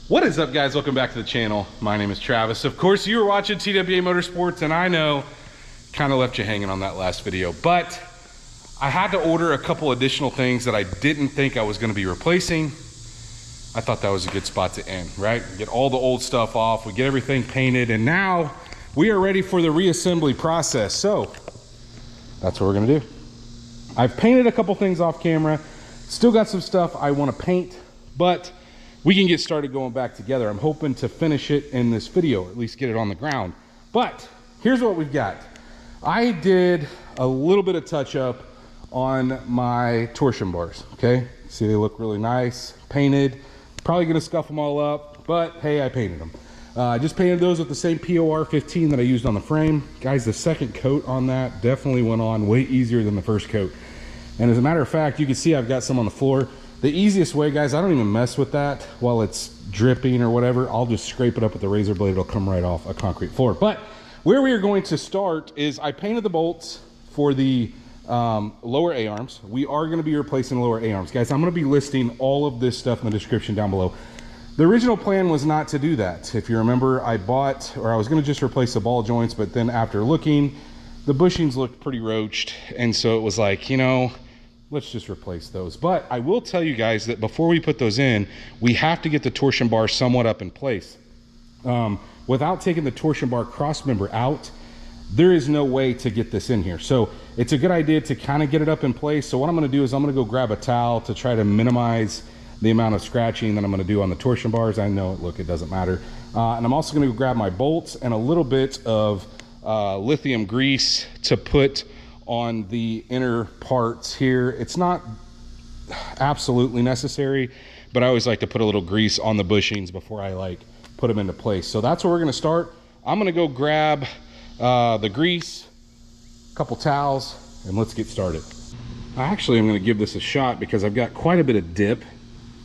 What is up, guys? Welcome back to the channel. My name is Travis. Of course, you were watching TWA Motorsports, and I know kind of left you hanging on that last video, but I had to order a couple additional things that I didn't think I was going to be replacing. I thought that was a good spot to end, right? Get all the old stuff off, we get everything painted, and now we are ready for the reassembly process. So that's what we're going to do. I've painted a couple things off camera, still got some stuff I want to paint, but we can get started going back together. I'm hoping to finish it in this video, or at least get it on the ground. But here's what we've got. I did a little bit of touch up on my torsion bars, okay? See, they look really nice, painted. Probably gonna scuff them all up, but hey, I painted them. I just painted those with the same POR 15 that I used on the frame. Guys, the second coat on that definitely went on way easier than the first coat. And as a matter of fact, you can see I've got some on the floor. The easiest way, guys, I don't even mess with that while it's dripping or whatever. I'll just scrape it up with the razor blade. It'll come right off a concrete floor. But where we are going to start is I painted the bolts for the lower A-arms. We are going to be replacing lower A-arms. Guys, I'm going to be listing all of this stuff in the description down below. The original plan was not to do that. If you remember, I was going to just replace the ball joints, but then after looking, the bushings looked pretty roached. And so it was like, you know, let's just replace those. But I will tell you guys that before we put those in, we have to get the torsion bar somewhat up in place. Without taking the torsion bar cross member out, there is no way to get this in here. So it's a good idea to kind of get it up in place. So what I'm going to do is I'm going to go grab a towel to try to minimize the amount of scratching that I'm going to do on the torsion bars. I know, look, it doesn't matter. And I'm also going to grab my bolts and a little bit of lithium grease to put on the inner parts here. It's not absolutely necessary, but I always like to put a little grease on the bushings before I like put them into place. So that's where we're going to start. I'm going to go grab the grease, a couple towels, and let's get started. I actually am going to give this a shot because I've got quite a bit of dip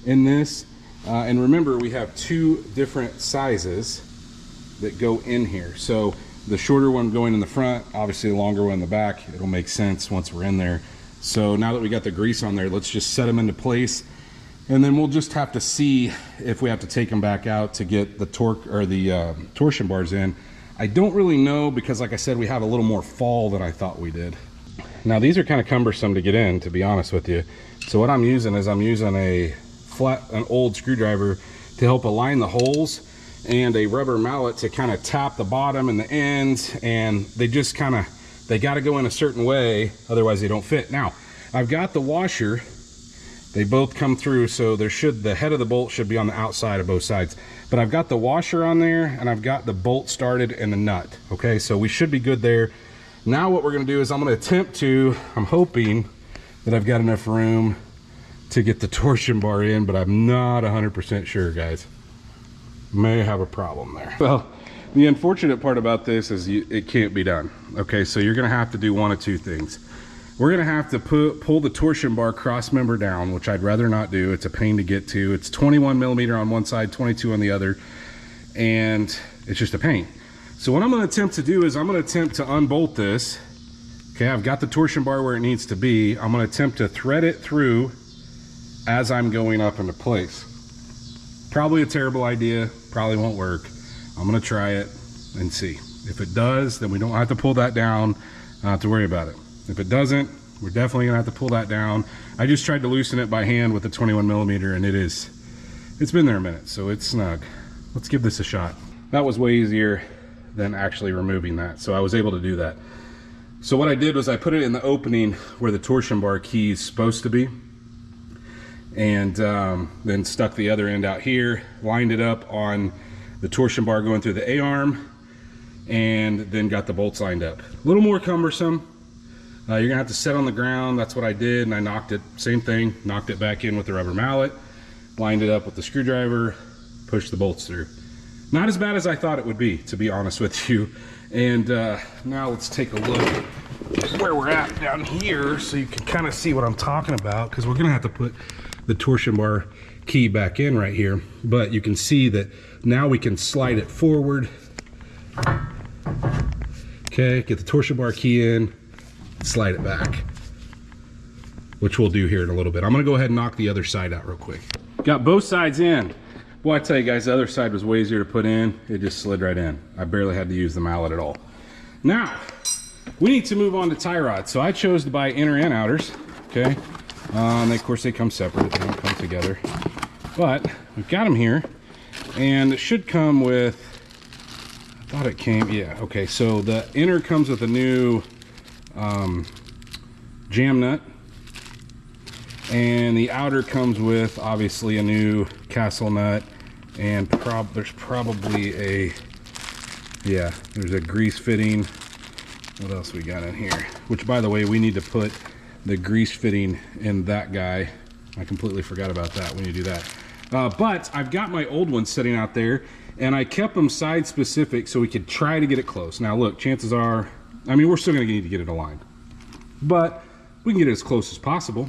in this. And remember, we have two different sizes that go in here. So the shorter one going in the front, obviously the longer one in the back. It'll make sense once we're in there. So now that we got the grease on there, let's just set them into place. And then we'll just have to see if we have to take them back out to get the torque or the torsion bars in. I don't really know because, like I said, we have a little more fall than I thought we did. Now these are kind of cumbersome to get in, to be honest with you. So what I'm using is I'm using an old screwdriver to help align the holes, and a rubber mallet to kind of tap the bottom and the ends, and they just kind of, they got to go in a certain way, otherwise they don't fit. Now I've got the washer, they both come through, so the head of the bolt should be on the outside of both sides, but I've got the washer on there and I've got the bolt started and the nut. Okay, so we should be good there. Now what we're going to do is I'm going to attempt to, I'm hoping that I've got enough room to get the torsion bar in, but I'm not 100% sure, guys. May have a problem there. Well, the unfortunate part about this is it can't be done. Okay, so you're gonna have to do one of two things. We're gonna have to pull the torsion bar cross member down, which I'd rather not do. It's a pain to get to. It's 21 millimeter on one side, 22 on the other, and it's just a pain. So what I'm gonna attempt to do is I'm gonna attempt to unbolt this. Okay, I've got the torsion bar where it needs to be. I'm gonna attempt to thread it through as I'm going up into place. Probably a terrible idea, probably won't work. I'm gonna try it and see. If it does, then we don't have to pull that down, not have to worry about it. If it doesn't, we're definitely gonna have to pull that down. I just tried to loosen it by hand with the 21 millimeter, and it's been there a minute, so it's snug. Let's give this a shot. That was way easier than actually removing that, so I was able to do that. So what I did was I put it in the opening where the torsion bar key is supposed to be, and then stuck the other end out here, lined it up on the torsion bar going through the A-arm, and then got the bolts lined up. A little more cumbersome. You're gonna have to set on the ground. That's what I did, and I knocked it, same thing, knocked it back in with the rubber mallet, lined it up with the screwdriver, pushed the bolts through. Not as bad as I thought it would be, to be honest with you. And now let's take a look where we're at down here so you can kind of see what I'm talking about, because we're gonna have to put the torsion bar key back in right here, but you can see that now we can slide it forward. Okay, get the torsion bar key in, slide it back, which we'll do here in a little bit. I'm gonna go ahead and knock the other side out real quick. Got both sides in. Well, I tell you guys, the other side was way easier to put in. It just slid right in. I barely had to use the mallet at all. Now, we need to move on to tie rods. So I chose to buy inner and outers, okay? Of course, they come separate. They don't come together. But we've got them here, and it should come with, I thought it came, yeah, okay. So the inner comes with a new jam nut, and the outer comes with obviously a new castle nut, and there's probably a, yeah, there's a grease fitting. What else we got in here? Which, by the way, we need to put the grease fitting in that guy. I completely forgot about that. We need to do that. But I've got my old one sitting out there, and I kept them side specific so we could try to get it close. Now look, chances are, I mean, we're still gonna need to get it aligned, but we can get it as close as possible.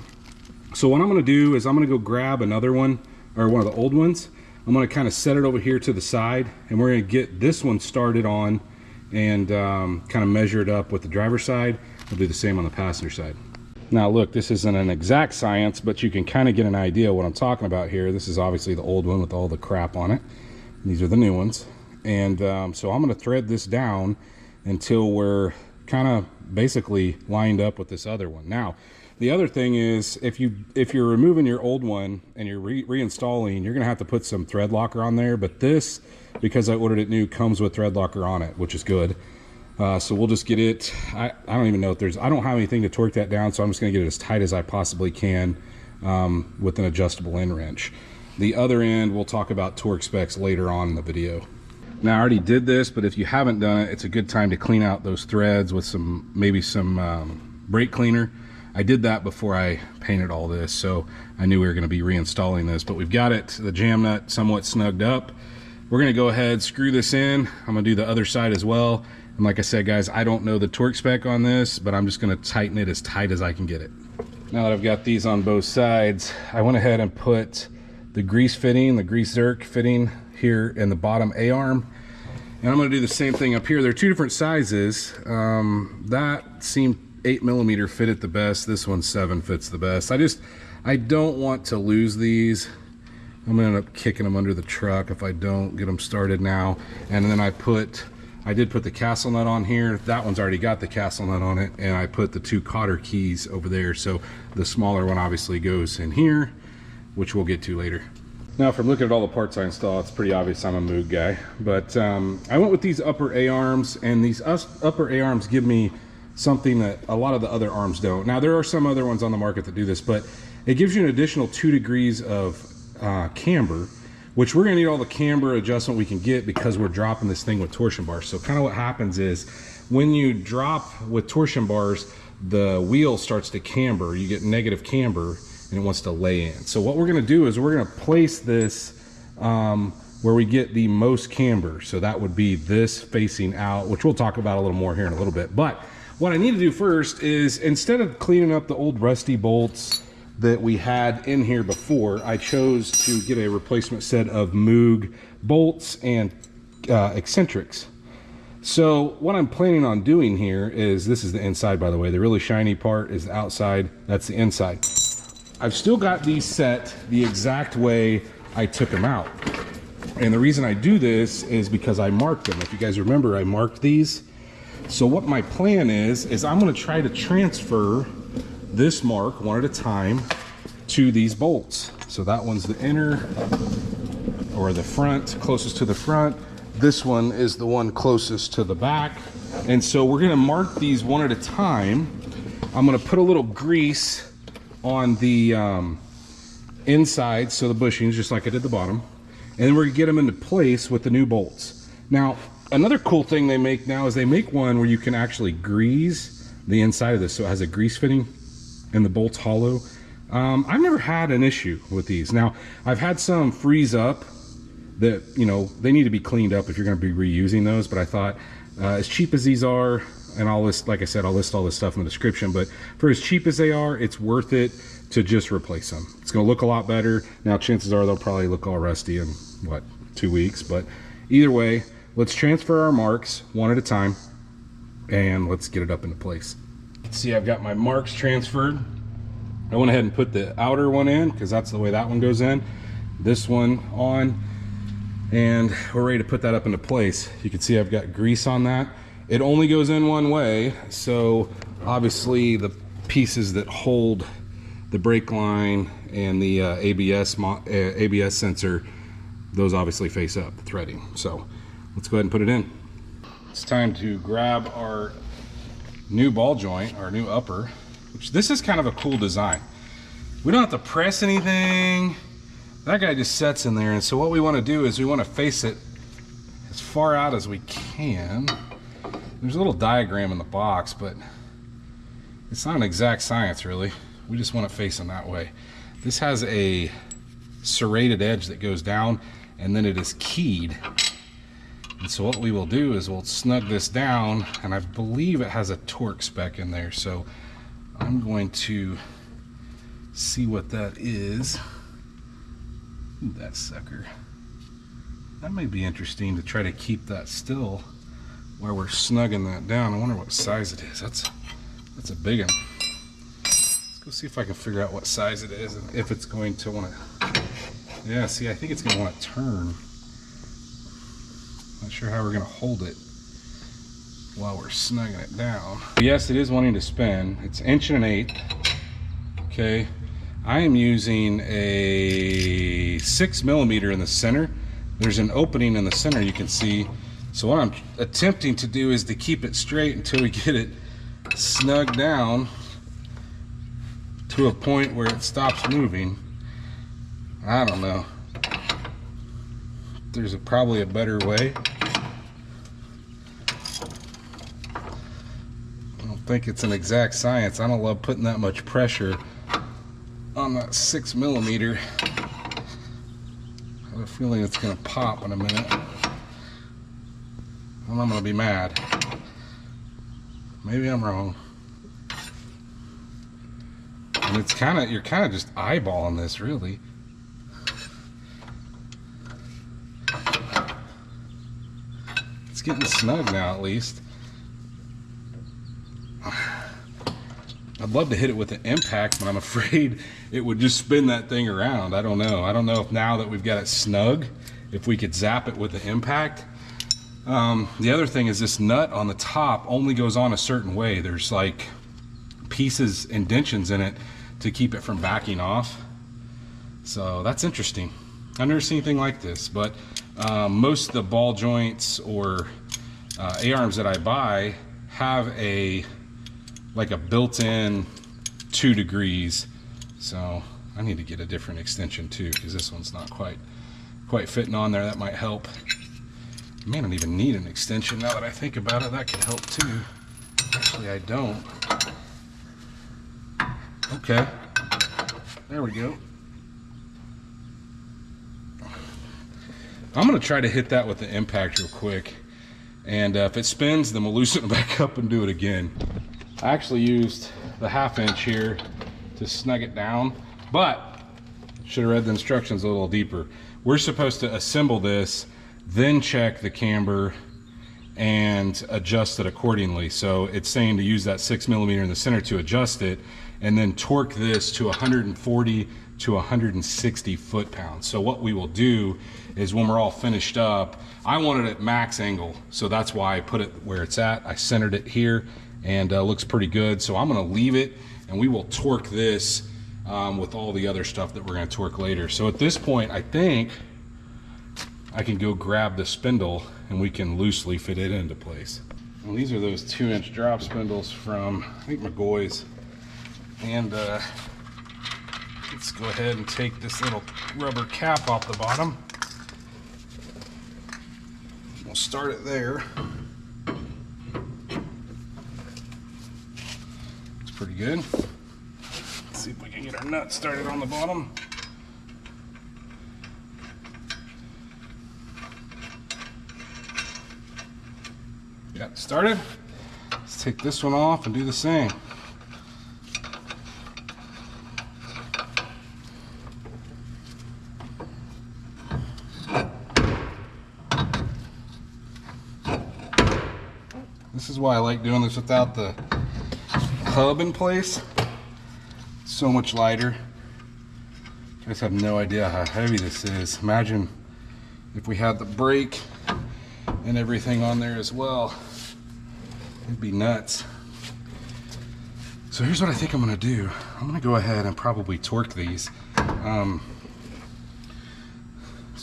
So what I'm gonna do is I'm gonna go grab another one, or one of the old ones. I'm gonna kind of set it over here to the side, and we're gonna get this one started on and kind of measure it up with the driver's side. We'll do the same on the passenger side. Now look, this isn't an exact science, but you can kind of get an idea of what I'm talking about here. This is obviously the old one with all the crap on it. These are the new ones. And so I'm gonna thread this down until we're kind of basically lined up with this other one. Now, the other thing is, if you're removing your old one and you're reinstalling, you're gonna have to put some thread locker on there, but this, because I ordered it new, comes with thread locker on it, which is good. So we'll just get it, I don't even know if I don't have anything to torque that down, so I'm just gonna get it as tight as I possibly can with an adjustable end wrench. The other end, we'll talk about torque specs later on in the video. Now I already did this, but if you haven't done it, it's a good time to clean out those threads with maybe some brake cleaner. I did that before I painted all this, so I knew we were gonna be reinstalling this, but we've got it, the jam nut somewhat snugged up. We're gonna go ahead, screw this in. I'm gonna do the other side as well. And like I said, guys, I don't know the torque spec on this, but I'm just gonna tighten it as tight as I can get it. Now that I've got these on both sides, I went ahead and put the grease fitting, the grease zerk fitting here in the bottom A-arm. And I'm gonna do the same thing up here. They're two different sizes. That seemed 8mm fit it the best. This one 7 fits the best. I don't want to lose these. I'm gonna end up kicking them under the truck if I don't get them started now. And then I did put the castle nut on here. That one's already got the castle nut on it, and I put the 2 cotter keys over there. So the smaller one obviously goes in here, which we'll get to later. Now from looking at all the parts I install, it's pretty obvious I'm a Moog guy. But I went with these upper A-arms, and these upper A-arms give me something that a lot of the other arms don't. Now there are some other ones on the market that do this, but it gives you an additional 2 degrees of camber, which we're gonna need all the camber adjustment we can get because we're dropping this thing with torsion bars. So kind of what happens is when you drop with torsion bars, the wheel starts to camber, you get negative camber, and it wants to lay in. So what we're gonna do is we're gonna place this where we get the most camber. So that would be this facing out, which we'll talk about a little more here in a little bit. But what I need to do first is, instead of cleaning up the old rusty bolts that we had in here before, I chose to get a replacement set of Moog bolts and eccentrics. So what I'm planning on doing here is, this is the inside, by the way. The really shiny part is the outside. That's the inside. I've still got these set the exact way I took them out. And the reason I do this is because I marked them. If you guys remember, I marked these. So what my plan is I'm gonna try to transfer this mark one at a time to these bolts. So that one's the inner, or the front, closest to the front. This one is the one closest to the back. And so we're gonna mark these one at a time. I'm gonna put a little grease on the inside, so the bushings, just like I did the bottom. And then we're gonna get them into place with the new bolts. Now, another cool thing they make now is they make one where you can actually grease the inside of this, so it has a grease fitting and the bolt's hollow. I've never had an issue with these. Now, I've had some freeze up that, you know, they need to be cleaned up if you're gonna be reusing those, but I thought, as cheap as these are, and I'll list, like I said, I'll list all this stuff in the description, but for as cheap as they are, it's worth it to just replace them. It's gonna look a lot better. Now, chances are they'll probably look all rusty in, what, 2 weeks, but either way, let's transfer our marks one at a time, and let's get it up into place. See, I've got my marks transferred. I went ahead and put the outer one in because that's the way that one goes in. This one on. And we're ready to put that up into place. You can see I've got grease on that. It only goes in one way, so obviously the pieces that hold the brake line and the ABS sensor, those obviously face up, the threading. So let's go ahead and put it in. It's time to grab our new ball joint, our new upper, which this is kind of a cool design. We don't have to press anything. That guy just sets in there, and so what we want to do is we want to face it as far out as we can. There's a little diagram in the box, but it's not an exact science really. We just want it facing that way. This has a serrated edge that goes down, and then it is keyed. And so what we will do is we'll snug this down, and I believe it has a torque spec in there, so I'm going to see what that is. Ooh, that sucker. That may be interesting to try to keep that still while we're snugging that down. I wonder what size it is. That's a big one. Let's go see if I can figure out what size it is and if it's going to want to. Yeah, see, I think it's going to want to turn. Not sure how we're going to hold it while we're snugging it down. Yes, it is wanting to spin. It's 1 1/8. Okay, I am using a 6mm in the center. There's an opening in the center, you can see. So what I'm attempting to do is to keep it straight until we get it snugged down to a point where it stops moving. I don't know. There's probably a better way. I don't think it's an exact science. I don't love putting that much pressure on that 6mm. I have a feeling it's going to pop in a minute. And I'm going to be mad. Maybe I'm wrong. And it's you're kind of just eyeballing this, really. It's getting snug now, at least. I'd love to hit it with an impact, but I'm afraid it would just spin that thing around. I don't know. I don't know if now that we've got it snug, if we could zap it with the impact. The other thing is this nut on the top only goes on a certain way. There's like pieces, indentions in it to keep it from backing off. So that's interesting. I've never seen anything like this, but most of the ball joints or A-arms that I buy have like a built-in 2 degrees. So I need to get a different extension too, because this one's not quite fitting on there. That might help. I may not even need an extension now that I think about it. That could help too. Actually, I don't. Okay, there we go. I'm gonna try to hit that with the impact real quick, and if it spins, then we'll loosen it back up and do it again. I actually used the 1/2 inch here to snug it down, but should have read the instructions a little deeper. We're supposed to assemble this, then check the camber and adjust it accordingly. So it's saying to use that 6mm in the center to adjust it, and then torque this to 140 to 160 foot-pounds. So what we will do is when we're all finished up, I want it at max angle, so that's why I put it where it's at. I centered it here, and looks pretty good. So I'm gonna leave it, and we will torque this with all the other stuff that we're gonna torque later. So at this point, I think I can go grab the spindle and we can loosely fit it into place. And these are those 2-inch drop spindles from, I think, McGoy's. And let's go ahead and take this little rubber cap off the bottom. We'll start it there. It's pretty good. Let's see if we can get our nut started on the bottom. Got it started. Let's take this one off and do the same. This is why I like doing this without the hub in place. It's so much lighter. You guys have no idea how heavy this is. Imagine if we had the brake and everything on there as well, it'd be nuts. So here's what I think I'm gonna do. I'm gonna go ahead and probably torque these. So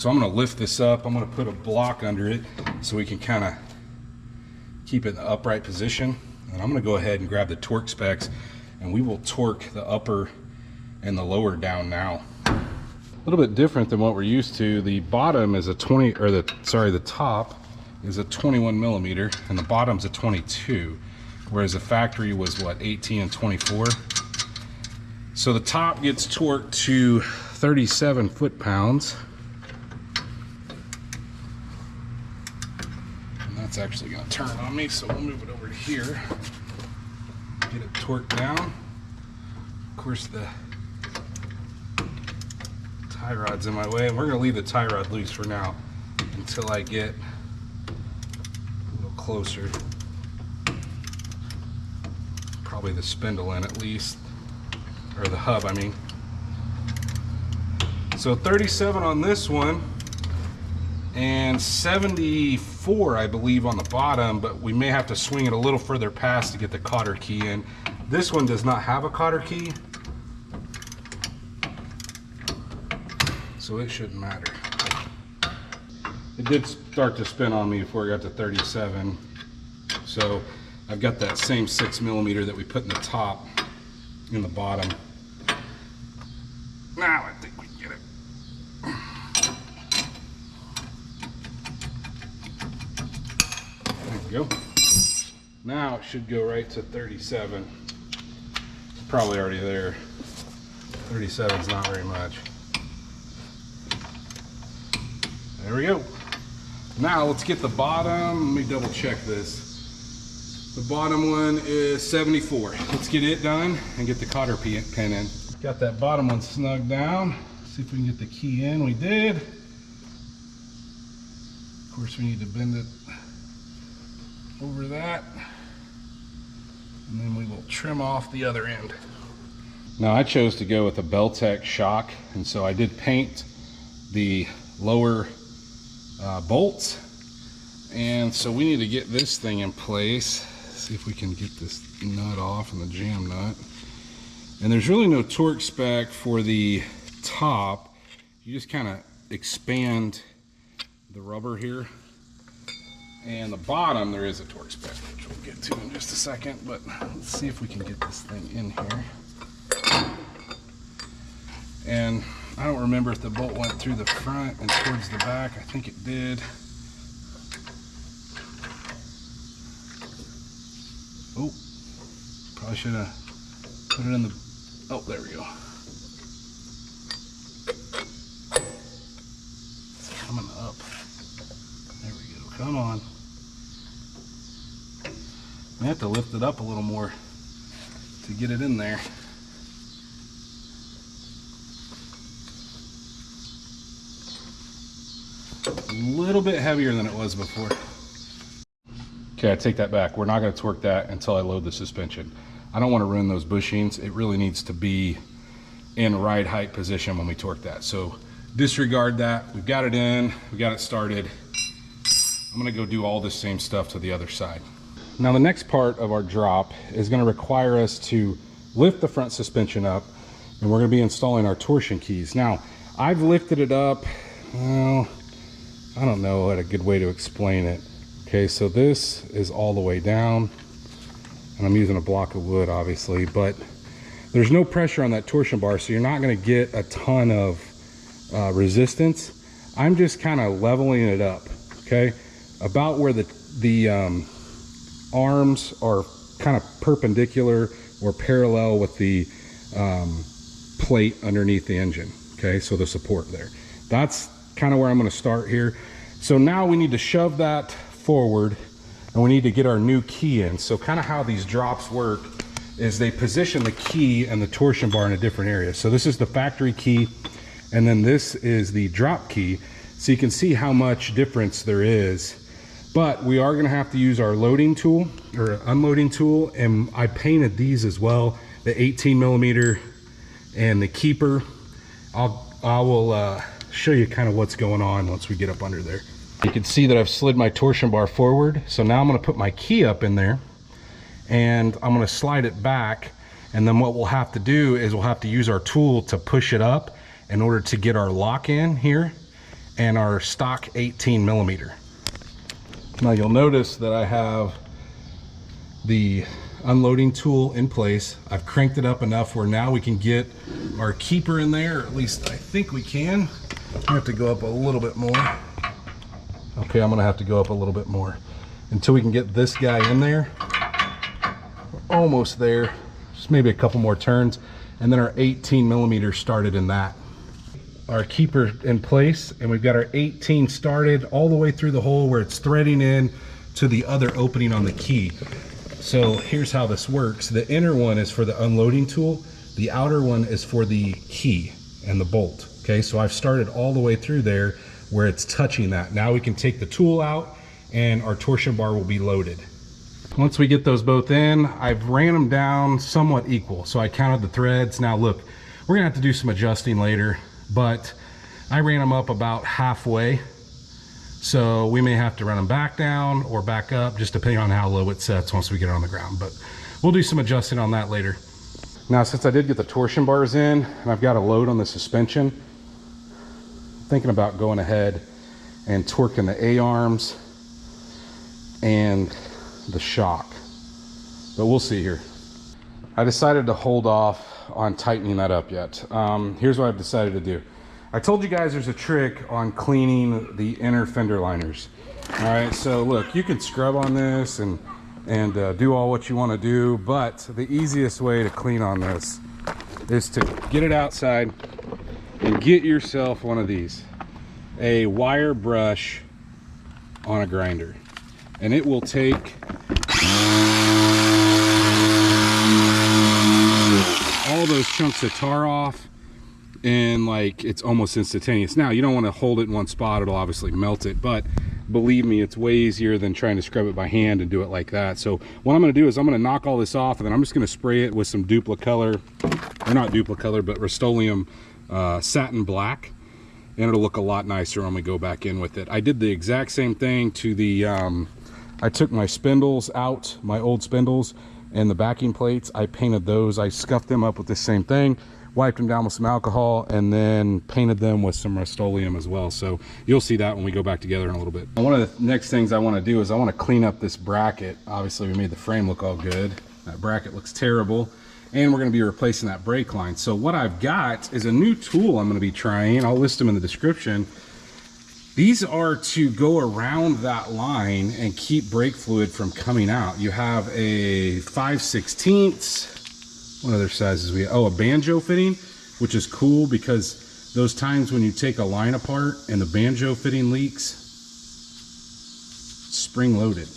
I'm gonna lift this up. I'm gonna put a block under it so we can kind of keep it in the upright position. And I'm gonna go ahead and grab the torque specs, and we will torque the upper and the lower down now. A little bit different than what we're used to. The bottom is a the top is a 21 millimeter and the bottom's a 22, whereas the factory was what, 18 and 24. So the top gets torqued to 37 foot-pounds. And that's actually gonna turn on me, so we'll move it over to here. Get it torqued down. Of course, the tie rod's in my way, and we're going to leave the tie rod loose for now until I get a little closer. Probably the spindle in at least, or the hub, I mean. So 37 on this one and 74 I believe on the bottom, but we may have to swing it a little further past to get the cotter key in. This one does not have a cotter key, so it shouldn't matter. It did start to spin on me before I got to 37. So I've got that same 6 millimeter that we put in the top in the bottom. Now I think we can get it. There we go. Now it should go right to 37. It's probably already there. 37 is not very much. There we go. Now let's get the bottom. Let me double check this. The bottom one is 74. Let's get it done and get the cotter pin in. Got that bottom one snug down. See if we can get the key in. We did. Of course, we need to bend it over that. And then we will trim off the other end. Now I chose to go with a Beltec shock, and so I did paint the lower bolts, and so we need to get this thing in place. See if we can get this nut off and the jam nut. And there's really no torque spec for the top. You just kind of expand the rubber here, and the bottom there is a torque spec, which we'll get to in just a second. But let's see if we can get this thing in here. And I don't remember if the bolt went through the front and towards the back. I think it did. Oh, probably should have put it in the, oh, there we go. It's coming up. There we go, come on. I have to lift it up a little more to get it in there. A little bit heavier than it was before. Okay, I take that back. We're not going to torque that until I load the suspension. I don't want to ruin those bushings. It really needs to be in ride height position when we torque that. So disregard that. We've got it in. We got it started. I'm going to go do all this same stuff to the other side. Now the next part of our drop is going to require us to lift the front suspension up, and we're going to be installing our torsion keys. Now I've lifted it up, well, I don't know what a good way to explain it. Okay, so this is all the way down, and I'm using a block of wood obviously, but there's no pressure on that torsion bar, so you're not going to get a ton of resistance. I'm just kind of leveling it up, okay, about where the arms are kind of perpendicular or parallel with the plate underneath the engine. Okay, so the support there. That's kind of where I'm going to start here. So now we need to shove that forward, and we need to get our new key in. So kind of how these drops work is they position the key and the torsion bar in a different area. So this is the factory key, and then this is the drop key. So you can see how much difference there is. But we are going to have to use our loading tool or unloading tool, and I painted these as well, the 18 millimeter and the keeper. I will show you kind of what's going on once we get up under there. You can see that I've slid my torsion bar forward. So now I'm going to put my key up in there and I'm going to slide it back. And then what we'll have to do is we'll have to use our tool to push it up in order to get our lock in here and our stock 18 millimeter. Now you'll notice that I have the unloading tool in place. I've cranked it up enough where now we can get our keeper in there, or at least I think we can. I have to go up a little bit more. Okay, I'm gonna have to go up a little bit more until we can get this guy in there. We're almost there, just maybe a couple more turns, and then our 18 millimeter started in that. Our keeper in place, and we've got our 18 started all the way through the hole where it's threading in to the other opening on the key. So here's how this works. The inner one is for the unloading tool. The outer one is for the key and the bolt. Okay, so I've started all the way through there where it's touching that. Now we can take the tool out and our torsion bar will be loaded. Once we get those both in, I've ran them down somewhat equal. So I counted the threads. Now look, we're gonna have to do some adjusting later, but I ran them up about halfway. So we may have to run them back down or back up, just depending on how low it sets once we get it on the ground. But we'll do some adjusting on that later. Now, since I did get the torsion bars in and I've got a load on the suspension, I'm thinking about going ahead and torquing the A-arms and the shock. But we'll see here. I decided to hold off on tightening that up yet. Here's what I've decided to do. I told you guys there's a trick on cleaning the inner fender liners. All right, so look, you can scrub on this and do all what you want to do, but the easiest way to clean on this is to get it outside and get yourself one of these, a wire brush on a grinder, and it will take all those chunks of tar off, and like it's almost instantaneous. Now you don't want to hold it in one spot, it'll obviously melt it, but believe me, it's way easier than trying to scrub it by hand and do it like that. So what I'm going to do is I'm going to knock all this off, and then I'm just going to spray it with some Duplicolor, or not Duplicolor, but Rust-Oleum satin black, and it'll look a lot nicer when we go back in with it. I did the exact same thing to the I took my spindles out, my old spindles, and the backing plates. I painted those. I scuffed them up with the same thing, wiped them down with some alcohol, and then painted them with some Rust-Oleum as well. So you'll see that when we go back together in a little bit. One of the next things I want to do is I want to clean up this bracket. Obviously we made the frame look all good. That bracket looks terrible, and we're going to be replacing that brake line. So what I've got is a new tool I'm going to be trying. I'll list them in the description. These are to go around that line and keep brake fluid from coming out. You have a 5/16, what other sizes we have? Oh, a banjo fitting, which is cool because those times when you take a line apart and the banjo fitting leaks, spring loaded.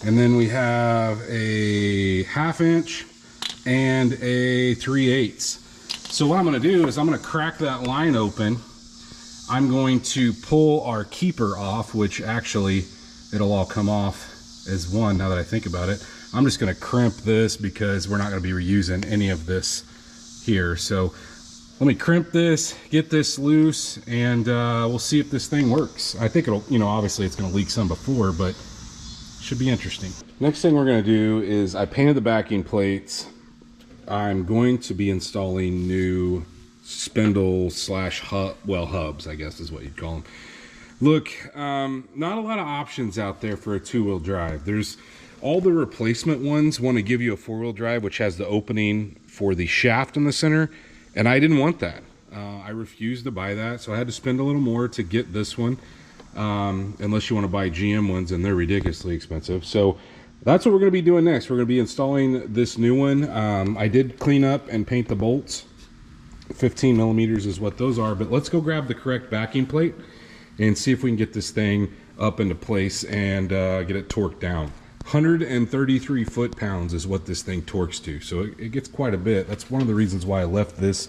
And then we have a 1/2 inch and a 3/8. So what I'm going to do is I'm going to crack that line open. I'm going to pull our keeper off, which actually it'll all come off as one now that I think about it. I'm just going to crimp this because we're not going to be reusing any of this here. So let me crimp this, get this loose, and we'll see if this thing works. I think it'll, you know, obviously it's going to leak some before, but it should be interesting. Next thing we're going to do is I painted the backing plates. I'm going to be installing new spindle slash hubs, I guess is what you'd call them. Look, not a lot of options out there for a two-wheel drive. There's all the replacement ones want to give you a four-wheel drive, which has the opening for the shaft in the center, and I didn't want that. I refused to buy that, so I had to spend a little more to get this one, unless you want to buy GM ones, and they're ridiculously expensive. So that's what we're going to be doing next. We're going to be installing this new one. I did clean up and paint the bolts. 15 millimeters is what those are, but let's go grab the correct backing plate and see if we can get this thing up into place and get it torqued down. 133 foot-pounds is what this thing torques to, so it gets quite a bit. That's one of the reasons why I left this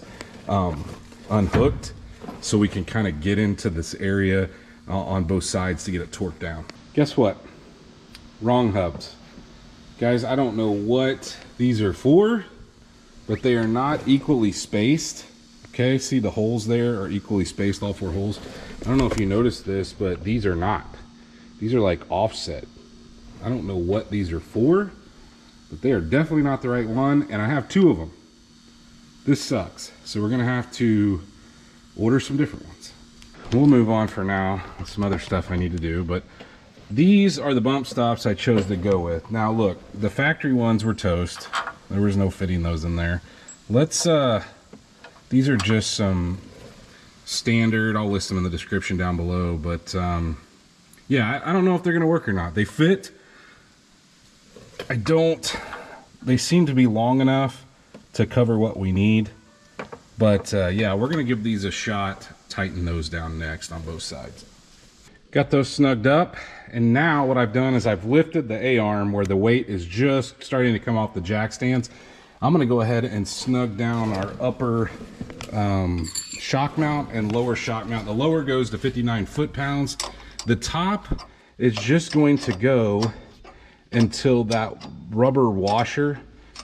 unhooked, so we can kind of get into this area on both sides to get it torqued down. Guess what? Wrong hubs. Guys, I don't know what these are for, but they are not equally spaced. Okay, see the holes there are equally spaced, all 4 holes. I don't know if you noticed this, but these are not. These are like offset. I don't know what these are for, but they are definitely not the right one, and I have 2 of them. This sucks. So we're gonna have to order some different ones. We'll move on for now with some other stuff I need to do, but these are the bump stops I chose to go with. Now look, the factory ones were toast. There was no fitting those in there. Let's, these are just some standard, I'll list them in the description down below, but yeah, I don't know if they're gonna work or not. They fit. They seem to be long enough to cover what we need. But yeah, we're gonna give these a shot, tighten those down next on both sides. Got those snugged up, and now what I've done is I've lifted the A-arm where the weight is just starting to come off the jack stands. I'm gonna go ahead and snug down our upper shock mount and lower shock mount. The lower goes to 59 foot-pounds. The top is just going to go until that rubber washer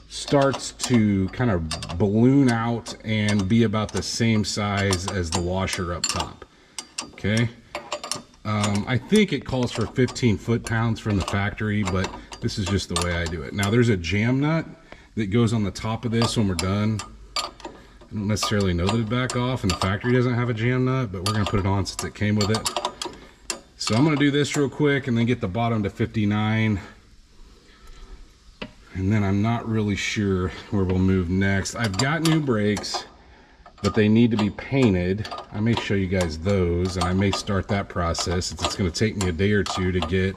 starts to kind of balloon out and be about the same size as the washer up top. Okay, I think it calls for 15 foot-pounds from the factory, but this is just the way I do it. Now there's a jam nut that goes on the top of this when we're done. I don't necessarily know that it'd back off, and the factory doesn't have a jam nut, but we're gonna put it on since it came with it. So I'm gonna do this real quick and then get the bottom to 59. And then I'm not really sure where we'll move next. I've got new brakes, but they need to be painted. I may show you guys those, and I may start that process since it's going to take me a day or 2 to get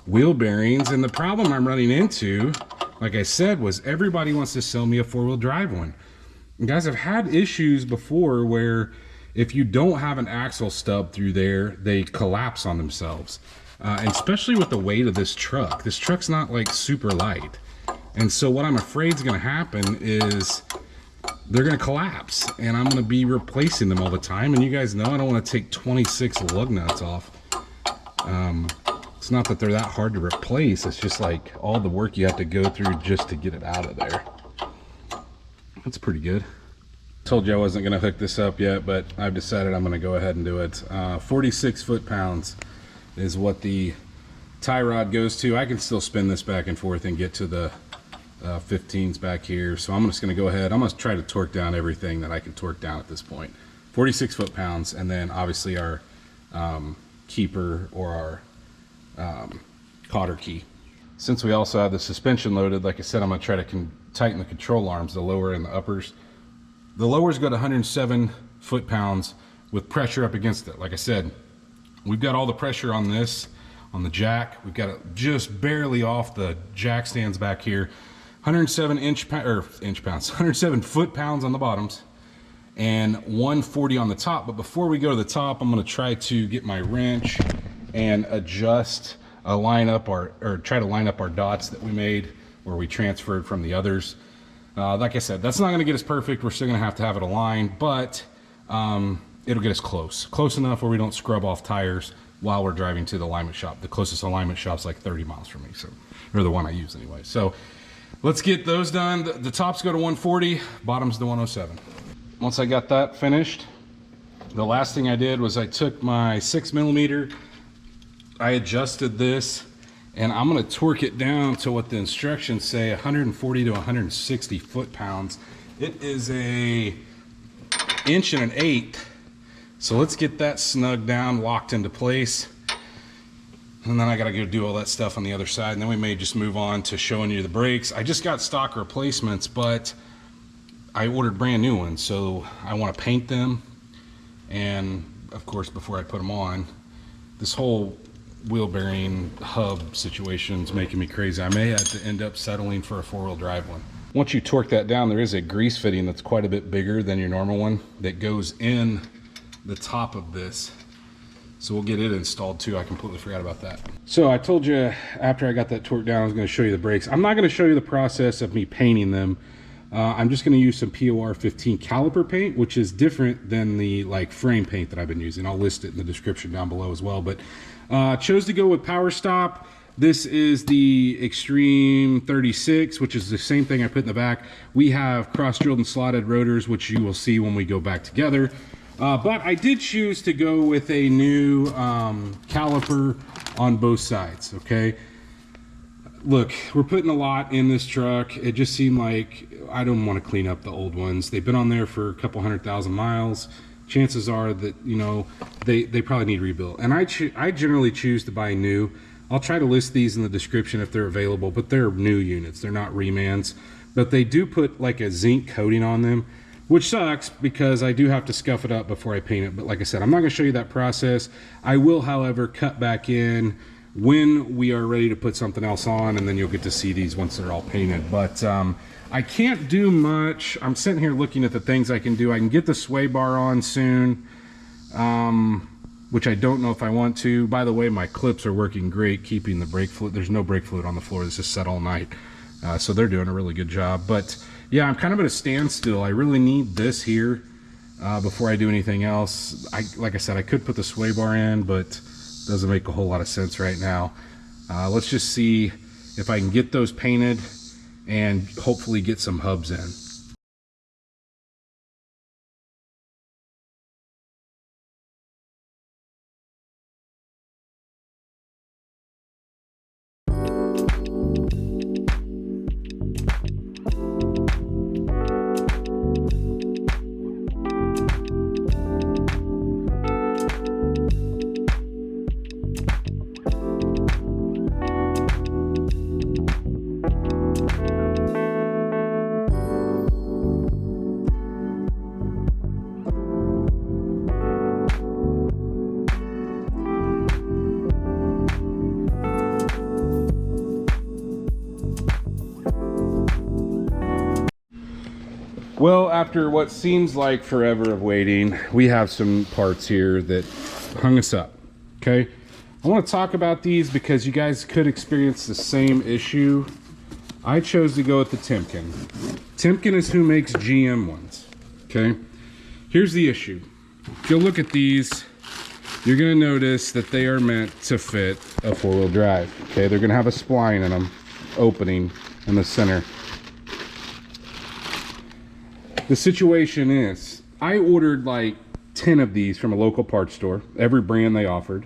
wheel bearings. And the problem I'm running into, like I said, was everybody wants to sell me a 4-wheel drive one. And guys, I've had issues before where if you don't have an axle stub through there, they collapse on themselves. And especially with the weight of this truck. This truck's not like super light. And so what I'm afraid is going to happen is they're going to collapse, and I'm going to be replacing them all the time. And you guys know I don't want to take 26 lug nuts off. It's not that they're that hard to replace. It's just like all the work you have to go through just to get it out of there. That's pretty good. Told you I wasn't going to hook this up yet, but I've decided I'm going to go ahead and do it. 46 foot-pounds is what the tie rod goes to. I can still spin this back and forth and get to the 15s back here. So I'm just going to go ahead. I'm going to try to torque down everything that I can torque down at this point. 46 foot-pounds, and then obviously our keeper or our cotter key. Since we also have the suspension loaded, like I said, I'm going to try to tighten the control arms, the lower and the uppers. The lowers go to 107 foot-pounds with pressure up against it. Like I said, we've got all the pressure on this, on the jack. We've got it just barely off the jack stands back here. 107 107 foot-pounds on the bottoms and 140 on the top. But before we go to the top, I'm going to try to get my wrench and adjust, try to line up our dots that we made where we transferred from the others. Like I said, that's not going to get us perfect. We're still going to have it aligned, but it'll get us close enough where we don't scrub off tires while we're driving to the alignment shop. The closest alignment shop's like 30 miles from me, so, or the one I use anyway. So let's get those done. The tops go to 140, bottoms to 107. Once I got that finished, the last thing I did was I took my 6mm, I adjusted this, and I'm going to torque it down to what the instructions say, 140 to 160 foot-pounds. It is a 1 1/8 inch. So let's get that snugged down, locked into place. And then I gotta go do all that stuff on the other side, and then we may just move on to showing you the brakes. I just got stock replacements, but I ordered brand new ones, so I wanna paint them. And of course, before I put them on, this whole wheel bearing hub situation is making me crazy. I may have to end up settling for a 4-wheel drive one. Once you torque that down, there is a grease fitting that's quite a bit bigger than your normal one that goes in the top of this. So we'll get it installed too. I completely forgot about that. So I told you after I got that torqued down, I was going to show you the brakes. I'm not going to show you the process of me painting them. I'm just going to use some POR 15 caliper paint, which is different than the frame paint that I've been using. I'll list it in the description down below as well. But chose to go with Power Stop. This is the Extreme 36, which is the same thing I put in the back. We have cross-drilled and slotted rotors, which you will see when we go back together. But I did choose to go with a new caliper on both sides, okay? Look, we're putting a lot in this truck. It just seemed like I don't want to clean up the old ones. They've been on there for a couple 100,000 miles. Chances are that, you know, they probably need rebuilt. And I generally choose to buy new. I'll try to list these in the description if they're available, but they're new units. They're not remans. But they do put like a zinc coating on them, which sucks because I do have to scuff it up before I paint it. But like I said, I'm not going to show you that process. I will, however, cut back in when we are ready to put something else on, and then you'll get to see these once they're all painted. But I can't do much. I'm sitting here looking at the things I can do. I can get the sway bar on soon, which I don't know if I want to. By the way, my clips are working great keeping the brake fluid. There's no brake fluid on the floor. This is set all night. So they're doing a really good job. But yeah, I'm kind of at a standstill. I really need this here before I do anything else. Like I said, I could put the sway bar in, but doesn't make a whole lot of sense right now. Let's just see if I can get those painted and hopefully get some hubs in. Well, after what seems like forever of waiting, we have some parts here that hung us up, okay? I want to talk about these because you guys could experience the same issue. I chose to go with the Timken. Timken is who makes GM ones, okay? Here's the issue. If you'll look at these, you're going to notice that they are meant to fit a four-wheel drive, okay? They're going to have a spline in them, opening in the center. The situation is, I ordered like 10 of these from a local parts store, every brand they offered.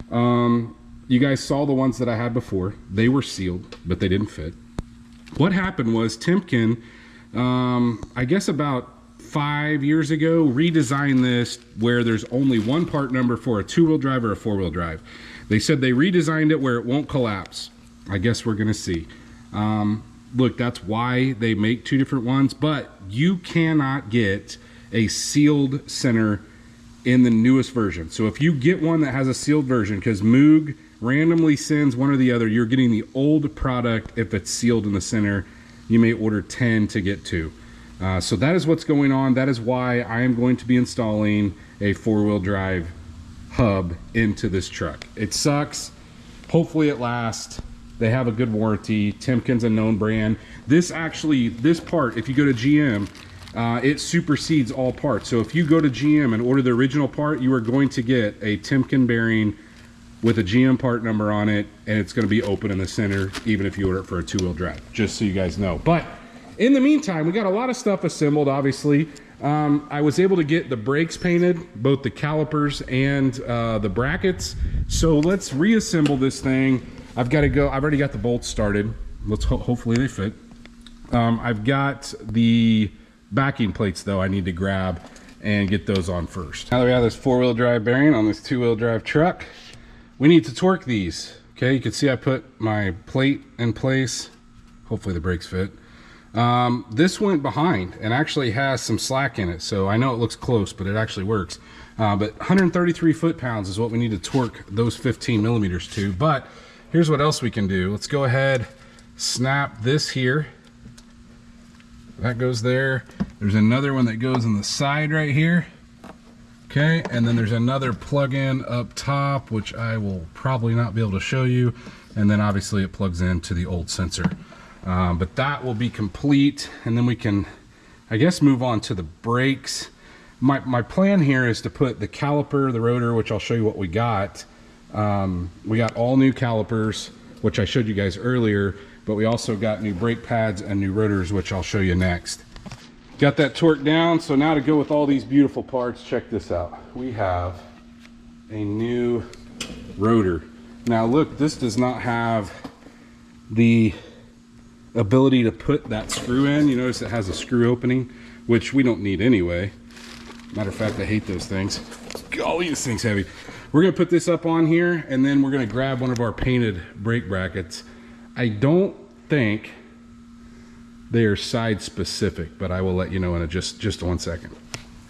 You guys saw the ones that I had before. They were sealed, but they didn't fit. What happened was Timken, I guess about 5 years ago, redesigned this where there's only one part number for a two-wheel drive or a four-wheel drive. They said they redesigned it where it won't collapse. I guess we're gonna see. Look, that's why they make two different ones, but you cannot get a sealed center in the newest version. So if you get one that has a sealed version, because Moog randomly sends one or the other, you're getting the old product if it's sealed in the center. You may order 10 to get 2. So that is what's going on. That is why I am going to be installing a four-wheel drive hub into this truck. It sucks. Hopefully it lasts. They have a good warranty. Timken's a known brand. This part, if you go to GM, it supersedes all parts. So if you go to GM and order the original part, you are going to get a Timken bearing with a GM part number on it, and it's going to be open in the center, even if you order it for a two-wheel drive, just so you guys know. But in the meantime, we got a lot of stuff assembled, obviously. I was able to get the brakes painted, both the calipers and the brackets. So let's reassemble this thing. I've already got the bolts started. Hopefully they fit. I've got the backing plates though I need to grab and get those on first. Now that we have this four-wheel drive bearing on this two-wheel drive truck, we need to torque these. Okay, you can see I put my plate in place. Hopefully the brakes fit. This went behind and actually has some slack in it, so I know it looks close, but it actually works. But 133 foot-pounds is what we need to torque those 15 millimeters to. But here's what else we can do. Let's go ahead, snap this here. That goes there. There's another one that goes on the side right here. Okay, and then there's another plug-in up top, which I will probably not be able to show you. And then obviously it plugs into the old sensor. But that will be complete, and then we can, I guess, move on to the brakes. My plan here is to put the caliper, the rotor, which I'll show you what we got. We got all new calipers, which I showed you guys earlier, but we also got new brake pads and new rotors, which I'll show you next. Got that torque down, so now to go with all these beautiful parts, check this out. We have a new rotor. Now look, this does not have the ability to put that screw in. You notice it has a screw opening, which we don't need anyway. Matter of fact, I hate those things. Golly, this thing's heavy. We're gonna put this up on here, and then we're gonna grab one of our painted brake brackets. I don't think they are side specific, but I will let you know in just 1 second.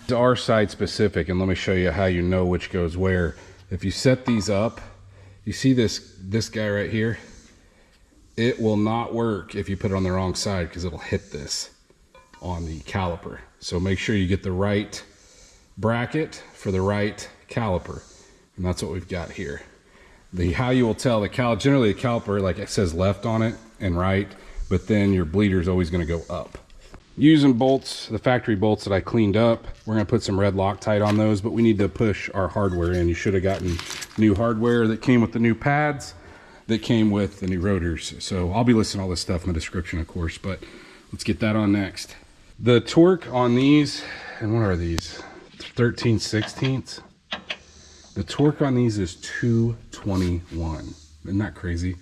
These are side specific, and let me show you how you know which goes where. If you set these up, you see this guy right here? It will not work if you put it on the wrong side, because it'll hit this on the caliper. So make sure you get the right bracket for the right caliper, and that's what we've got here. How you will tell generally the caliper, like it says left on it and right, but then your bleeder is always going to go up. Using bolts, the factory bolts that I cleaned up, we're going to put some red Loctite on those, but we need to push our hardware in. You should have gotten new hardware that came with the new pads, that came with the new rotors. So I'll be listing all this stuff in the description, of course, but let's get that on next. The torque on these, and what are these? 13/16. The torque on these is 221. Isn't that crazy?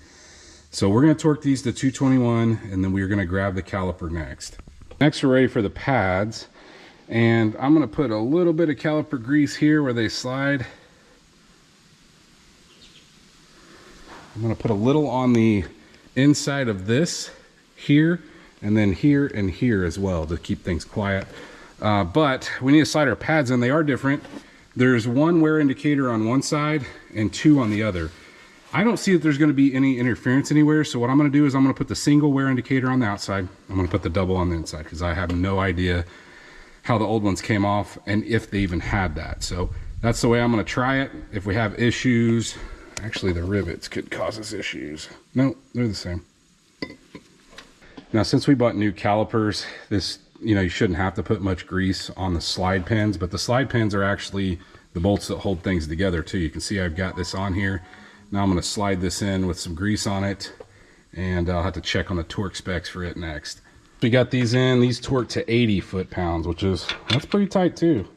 So we're going to torque these to 221, and then we're going to grab the caliper next. Next, we're ready for the pads, and I'm going to put a little bit of caliper grease here where they slide. I'm going to put a little on the inside of this here, and then here and here as well to keep things quiet. But we need to slide our pads in. They are different. There's one wear indicator on one side and two on the other. I don't see that there's going to be any interference anywhere, so what I'm going to do is I'm going to put the single wear indicator on the outside. I'm going to put the double on the inside, because I have no idea how the old ones came off and if they even had that. So that's the way I'm going to try it. If we have issues, actually the rivets could cause us issues. No, they're the same. Now, since we bought new calipers, you shouldn't have to put much grease on the slide pins, but the slide pins are actually the bolts that hold things together too. You can see I've got this on here. Now I'm going to slide this in with some grease on it, and I'll have to check on the torque specs for it next. We got these in, these torque to 80 foot-pounds, that's pretty tight too.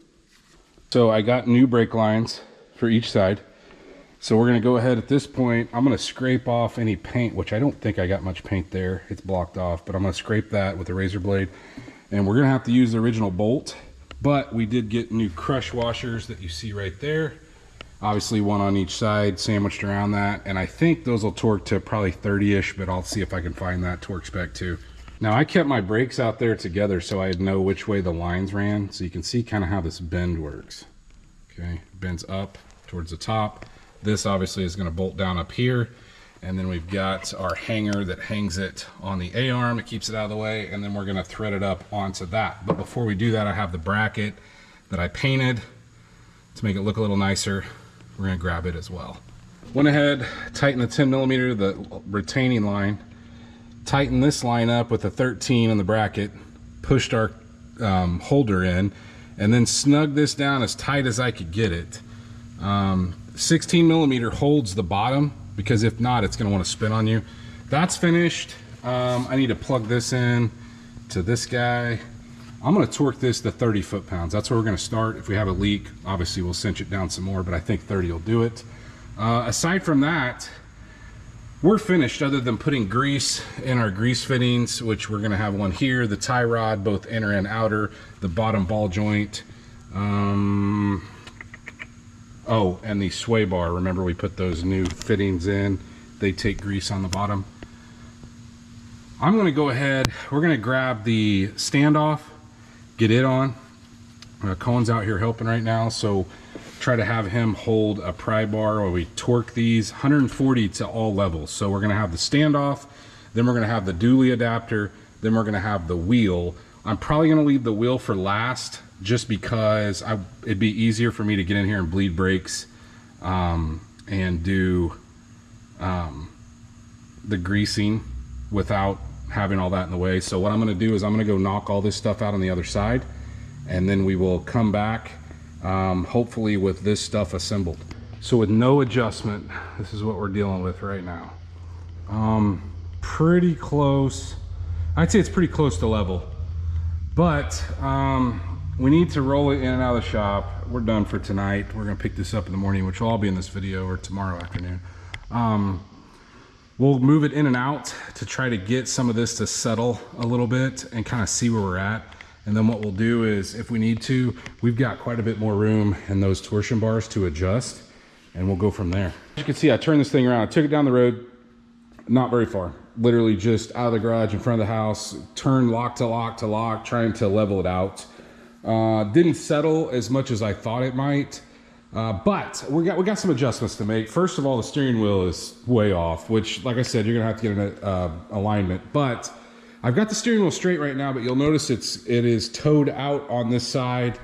So I got new brake lines for each side. So we're going to go ahead at this point. I'm going to scrape off any paint, which I don't think I got much paint there. It's blocked off, but I'm going to scrape that with a razor blade. And we're going to have to use the original bolt, but we did get new crush washers that you see right there. Obviously one on each side, sandwiched around that. And I think those will torque to probably 30-ish, but I'll see if I can find that torque spec too. Now I kept my brakes out there together so I'd know which way the lines ran. So you can see kind of how this bend works. Okay, bends up towards the top. This obviously is going to bolt down up here. And then we've got our hanger that hangs it on the A-arm. It keeps it out of the way. And then we're going to thread it up onto that. But before we do that, I have the bracket that I painted to make it look a little nicer. We're going to grab it as well. Went ahead, tightened the 10mm, the retaining line. Tightened this line up with a 13 on the bracket. Pushed our holder in. And then snugged this down as tight as I could get it. 16mm holds the bottom, because if not, it's going to want to spin on you. That's finished. I need to plug this in to this guy. I'm going to torque this to 30 foot-pounds. That's where we're going to start. If we have a leak, obviously we'll cinch it down some more, but I think 30 will do it. Aside from that, we're finished other than putting grease in our grease fittings, which we're going to have one here, the tie rod, both inner and outer, the bottom ball joint. Oh, and the sway bar. Remember we put those new fittings in. They take grease on the bottom. I'm going to go ahead. We're going to grab the standoff, get it on. Cohen's out here helping right now, so try to have him hold a pry bar while we torque these 140 to all levels. So we're going to have the standoff, then we're going to have the dually adapter, then we're going to have the wheel. I'm probably going to leave the wheel for last, just because it'd be easier for me to get in here and bleed brakes and do the greasing without having all that in the way. So what I'm going to do is I'm going to go knock all this stuff out on the other side, and then we will come back hopefully with this stuff assembled. So with no adjustment, this is what we're dealing with right now. Pretty close. I'd say it's pretty close to level, but we need to roll it in and out of the shop. We're done for tonight. We're gonna pick this up in the morning, which will all be in this video, or tomorrow afternoon. We'll move it in and out to try to get some of this to settle a little bit and kind of see where we're at. And then what we'll do is, if we need to, we've got quite a bit more room in those torsion bars to adjust, and we'll go from there. As you can see, I turned this thing around. I took it down the road, not very far. Literally just out of the garage in front of the house, turned lock to lock to lock, trying to level it out. Didn't settle as much as I thought it might, but we got some adjustments to make. First of all, the steering wheel is way off, which, like I said, you're gonna have to get an alignment. But I've got the steering wheel straight right now, but you'll notice it is towed out on this side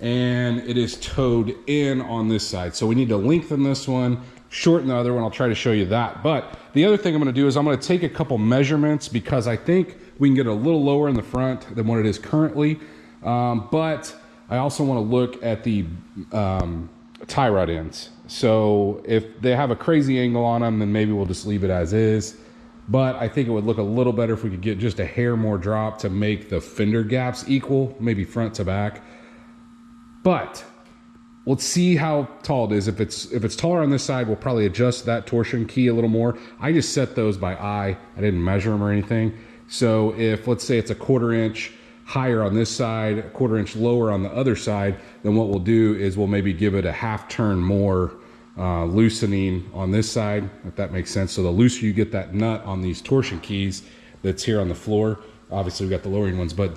and it is towed in on this side. So we need to lengthen this one, shorten the other one. I'll try to show you that. But the other thing I'm gonna do is I'm gonna take a couple measurements, because I think we can get a little lower in the front than what it is currently. But I also wanna look at the tie rod ends. So if they have a crazy angle on them, then maybe we'll just leave it as is. But I think it would look a little better if we could get just a hair more drop to make the fender gaps equal, maybe front to back. But let's see how tall it is. If it's taller on this side, we'll probably adjust that torsion key a little more. I just set those by eye. I didn't measure them or anything. So if, let's say it's a 1/4 inch higher on this side, a 1/4 inch lower on the other side, then what we'll do is we'll maybe give it a half turn more loosening on this side, if that makes sense. So the looser you get that nut on these torsion keys that's here on the floor, obviously we've got the lowering ones, but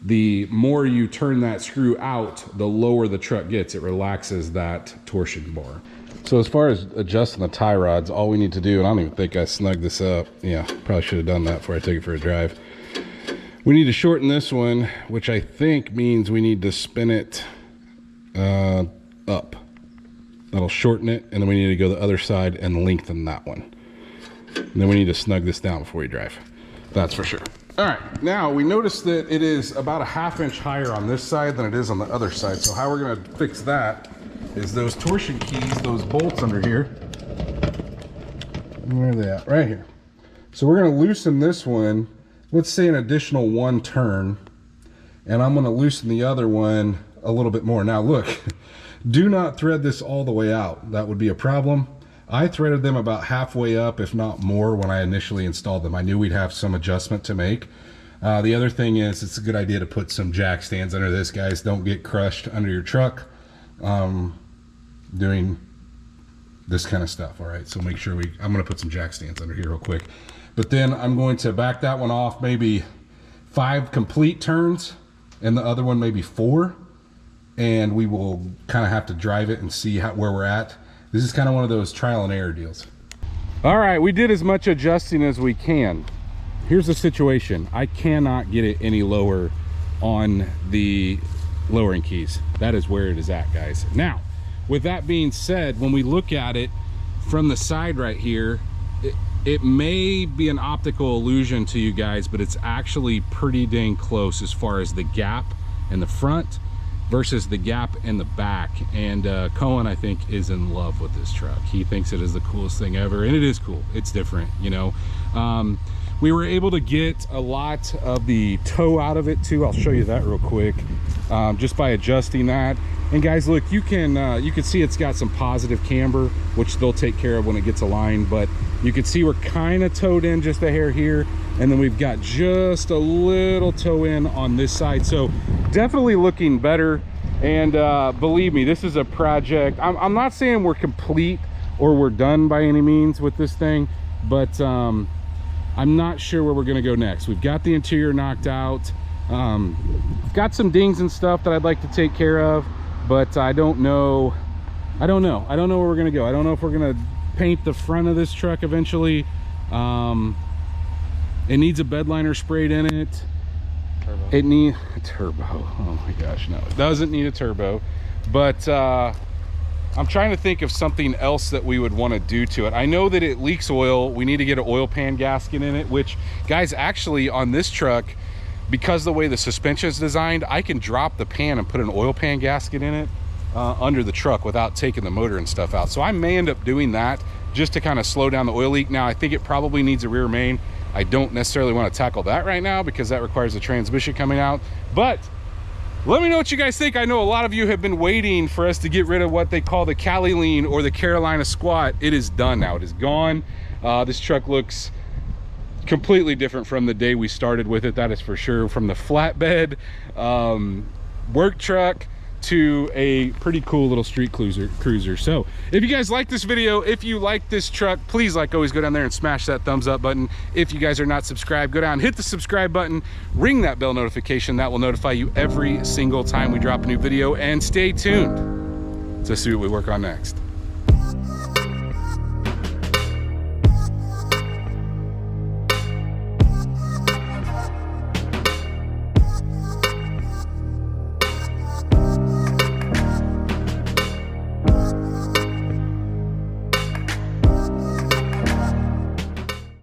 the more you turn that screw out, the lower the truck gets. It relaxes that torsion bar. So as far as adjusting the tie rods, all we need to do, and I don't even think I snugged this up. Yeah, probably should have done that before I took it for a drive. We need to shorten this one, which I think means we need to spin it up. That'll shorten it, and then we need to go the other side and lengthen that one. And then we need to snug this down before we drive. That's for sure. All right, now we notice that it is about a 1/2 inch higher on this side than it is on the other side. So how we're gonna fix that is those torsion keys, those bolts under here. Where are they at? Right here. So we're gonna loosen this one, let's say an additional 1 turn, and I'm gonna loosen the other one a little bit more. Now look, do not thread this all the way out. That would be a problem. I threaded them about halfway up, if not more, when I initially installed them. I knew we'd have some adjustment to make. The other thing is, it's a good idea to put some jack stands under this, guys. Don't get crushed under your truck doing this kind of stuff, all right? So make sure I'm gonna put some jack stands under here real quick. But then I'm going to back that one off maybe 5 complete turns, and the other one maybe 4. And we will kind of have to drive it and see where we're at. This is kind of one of those trial and error deals. All right, we did as much adjusting as we can. Here's the situation. I cannot get it any lower on the lowering keys. That is where it is at, guys. Now, with that being said, when we look at it from the side right here, it may be an optical illusion to you guys, but it's actually pretty dang close as far as the gap in the front versus the gap in the back. And Cohen, I think, is in love with this truck. He thinks it is the coolest thing ever, and it is cool. It's different, you know. We were able to get a lot of the toe out of it too. I'll show you that real quick, just by adjusting that. And guys, look, you can see it's got some positive camber, which they'll take care of when it gets aligned, but you can see we're kind of towed in just a hair here, and then we've got just a little toe in on this side. So definitely looking better. And believe me, this is a project. I'm not saying we're complete or we're done by any means with this thing, but I'm not sure where we're gonna go next. We've got the interior knocked out. Got some dings and stuff that I'd like to take care of, but I don't know where we're gonna go. I don't know if we're gonna paint the front of this truck eventually. It needs a bed liner sprayed in it. Turbo. It needs a turbo. Oh my gosh, no, it doesn't need a turbo. But I'm trying to think of something else that we would want to do to it. I know that it leaks oil. We need to get an oil pan gasket in it, which, guys, actually on this truck, because the way the suspension is designed, I can drop the pan and put an oil pan gasket in it under the truck without taking the motor and stuff out. So I may end up doing that just to kind of slow down the oil leak. Now, I think it probably needs a rear main. I don't necessarily want to tackle that right now because that requires the transmission coming out. But let me know what you guys think. I know a lot of you have been waiting for us to get rid of what they call the Cali Lean or the Carolina Squat. It is done now. It is gone. This truck looks completely different from the day we started with it, that is for sure. From the flatbed work truck to a pretty cool little street cruiser. So if you guys like this video, if you like this truck, please, like always, go down there and smash that thumbs up button. If you guys are not subscribed, go down, hit the subscribe button, ring that bell notification. That will notify you every single time we drop a new video, and stay tuned to see what we work on next.